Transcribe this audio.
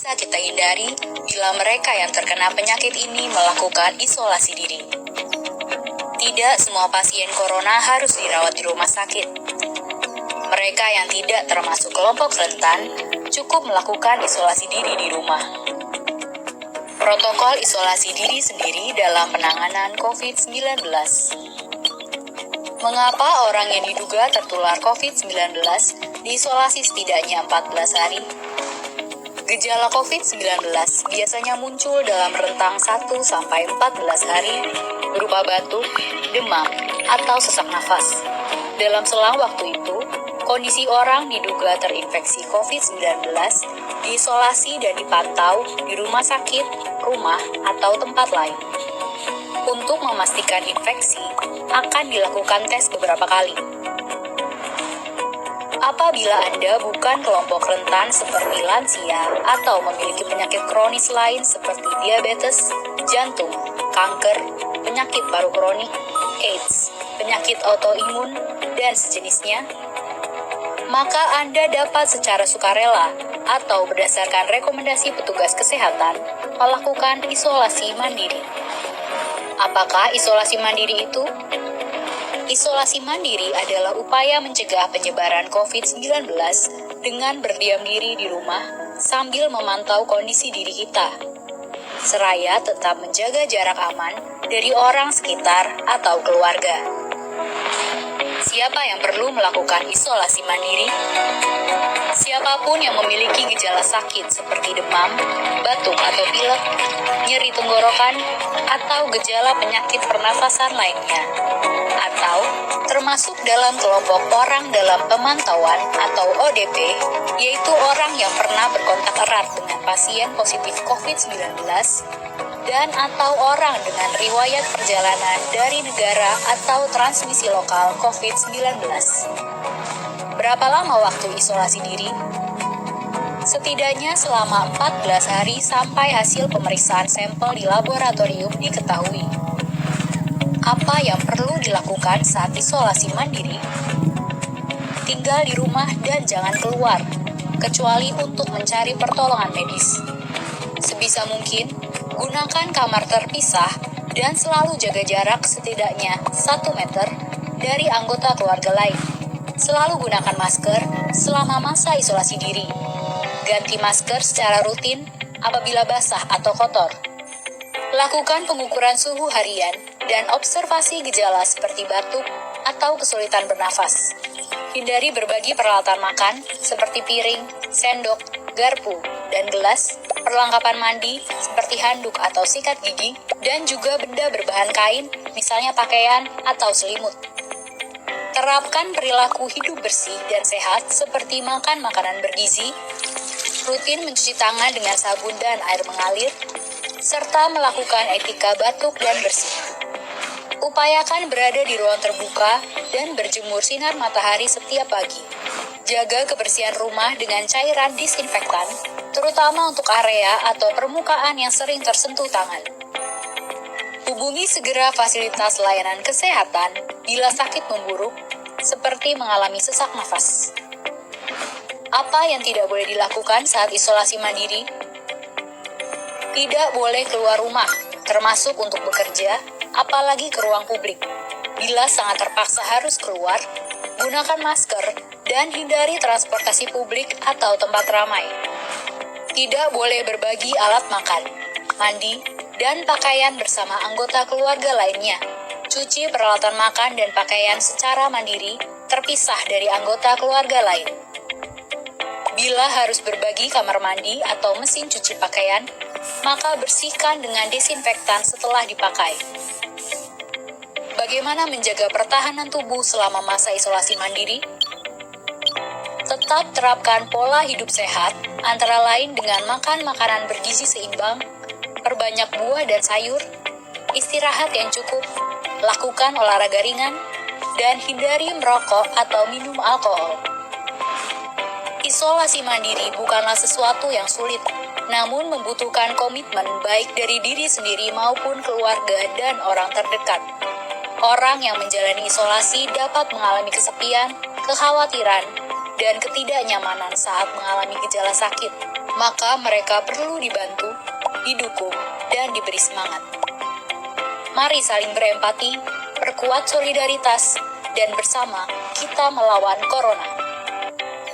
Bisa kita hindari bila mereka yang terkena penyakit ini melakukan isolasi diri. Tidak semua pasien corona harus dirawat di rumah sakit. Mereka yang tidak termasuk kelompok rentan cukup melakukan isolasi diri di rumah. Protokol isolasi diri sendiri dalam penanganan COVID-19. Mengapa orang yang diduga tertular COVID-19 diisolasi setidaknya 14 hari? Gejala COVID-19 biasanya muncul dalam rentang 1-14 hari berupa batuk, demam, atau sesak nafas. Dalam selang waktu itu, kondisi orang diduga terinfeksi COVID-19 diisolasi dan dipantau di rumah sakit, rumah, atau tempat lain. Untuk memastikan infeksi, akan dilakukan tes beberapa kali. Apabila Anda bukan kelompok rentan seperti lansia atau memiliki penyakit kronis lain seperti diabetes, jantung, kanker, penyakit paru kronik, AIDS, penyakit autoimun, dan sejenisnya, maka Anda dapat secara sukarela atau berdasarkan rekomendasi petugas kesehatan melakukan isolasi mandiri. Apakah isolasi mandiri itu? Isolasi mandiri adalah upaya mencegah penyebaran COVID-19 dengan berdiam diri di rumah sambil memantau kondisi diri kita, seraya tetap menjaga jarak aman dari orang sekitar atau keluarga. Siapa yang perlu melakukan isolasi mandiri? Siapapun yang memiliki gejala sakit seperti demam, batuk atau pilek, nyeri tenggorokan, atau gejala penyakit pernafasan lainnya, atau termasuk dalam kelompok orang dalam pemantauan atau ODP, yaitu orang yang pernah berkontak erat dengan pasien positif COVID-19 dan atau orang dengan riwayat perjalanan dari negara atau transmisi lokal COVID-19. Berapa lama waktu isolasi diri? Setidaknya selama 14 hari sampai hasil pemeriksaan sampel di laboratorium diketahui. Apa yang perlu dilakukan saat isolasi mandiri? Tinggal di rumah dan jangan keluar, kecuali untuk mencari pertolongan medis. Sebisa mungkin, gunakan kamar terpisah dan selalu jaga jarak setidaknya 1 meter dari anggota keluarga lain. Selalu gunakan masker selama masa isolasi diri. Ganti masker secara rutin apabila basah atau kotor. Lakukan pengukuran suhu harian dan observasi gejala seperti batuk atau kesulitan bernafas. Hindari berbagi peralatan makan seperti piring, sendok, garpu, dan gelas, perlengkapan mandi seperti handuk atau sikat gigi, dan juga benda berbahan kain, misalnya pakaian atau selimut. Terapkan perilaku hidup bersih dan sehat seperti makan makanan bergizi, rutin mencuci tangan dengan sabun dan air mengalir, serta melakukan etika batuk dan bersih. Upayakan berada di ruang terbuka dan berjemur sinar matahari setiap pagi. Jaga kebersihan rumah dengan cairan disinfektan, terutama untuk area atau permukaan yang sering tersentuh tangan. Hubungi segera fasilitas layanan kesehatan bila sakit memburuk, seperti mengalami sesak nafas. Apa yang tidak boleh dilakukan saat isolasi mandiri? Tidak boleh keluar rumah, termasuk untuk bekerja, apalagi ke ruang publik. Bila sangat terpaksa harus keluar, gunakan masker dan hindari transportasi publik atau tempat ramai. Tidak boleh berbagi alat makan, mandi, dan pakaian bersama anggota keluarga lainnya. Cuci peralatan makan dan pakaian secara mandiri, terpisah dari anggota keluarga lain. Bila harus berbagi kamar mandi atau mesin cuci pakaian, maka bersihkan dengan desinfektan setelah dipakai. Bagaimana menjaga pertahanan tubuh selama masa isolasi mandiri? Tetap terapkan pola hidup sehat, antara lain dengan makan makanan bergizi seimbang, perbanyak buah dan sayur, istirahat yang cukup, lakukan olahraga ringan, dan hindari merokok atau minum alkohol. Isolasi mandiri bukanlah sesuatu yang sulit, namun membutuhkan komitmen baik dari diri sendiri maupun keluarga dan orang terdekat. Orang yang menjalani isolasi dapat mengalami kesepian, kekhawatiran, dan ketidaknyamanan saat mengalami gejala sakit. maka mereka perlu dibantu, didukung, dan diberi semangat. Mari saling berempati, perkuat solidaritas, dan bersama kita melawan corona.